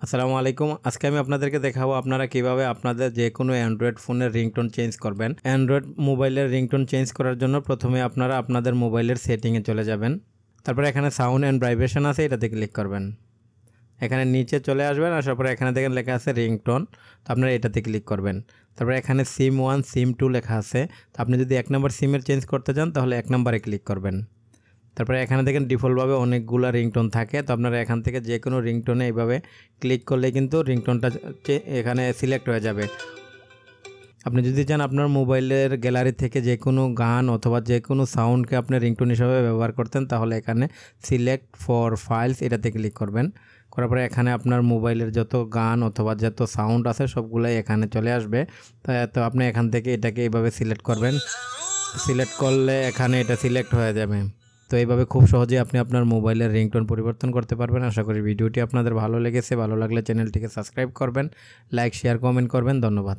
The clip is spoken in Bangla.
আসসালামু আলাইকুম। আজকে আমি আপনাদেরকে দেখাবো আপনারা কিভাবে আপনাদের যে কোনো অ্যান্ড্রয়েড ফোনের রিংটোন চেঞ্জ করবেন। অ্যান্ড্রয়েড মোবাইলের রিংটোন চেঞ্জ করার জন্য প্রথমে আপনারা আপনাদের মোবাইলের সেটিংয়ে চলে যাবেন। তারপরে এখানে সাউন্ড অ্যান্ড ভাইব্রেশন আছে, এটাতে ক্লিক করবেন। এখানে নিচে চলে আসবেন, আসার পরে এখানে দেখেন লেখা আছে রিংটোন, তো আপনারা এটাতে ক্লিক করবেন। তারপরে এখানে সিম 1 সিম 2 লেখা আছে, তো আপনি যদি 1 নম্বর সিমের চেঞ্জ করতে চান তাহলে 1 নম্বরে ক্লিক করবেন। তারপরে এখানে দেখেন ডিফল্টভাবে অনেকগুলো রিংটোন থাকে, তো আপনারা এখান থেকে যে কোনো রিংটোনে এইভাবে ক্লিক করলে কিন্তু রিংটোনটা এখানে সিলেক্ট হয়ে যাবে। আপনি যদি চান আপনার মোবাইলের গ্যালারি থেকে যে কোনো গান অথবা যে কোনো সাউন্ডকে আপনি রিংটোন হিসাবে ব্যবহার করতেন, তাহলে এখানে সিলেক্ট ফর ফাইলস এটাতে ক্লিক করবেন। করার পরে এখানে আপনার মোবাইলের যত গান অথবা যত সাউন্ড আছে সবগুলাই এখানে চলে আসবে। তো আপনি এখান থেকে এটাকে এইভাবে সিলেক্ট করবেন। সিলেক্ট করলে এখানে এটা সিলেক্ট হয়ে যাবে। তো এইভাবে খুব সহজেই আপনি আপনার মোবাইলের রিংটোন পরিবর্তন করতে পারবেন। আশা করি ভিডিওটি আপনাদের ভালো লেগেছে। ভালো লাগলে চ্যানেলটিকে সাবস্ক্রাইব করবেন, লাইক শেয়ার কমেন্ট করবেন। ধন্যবাদ।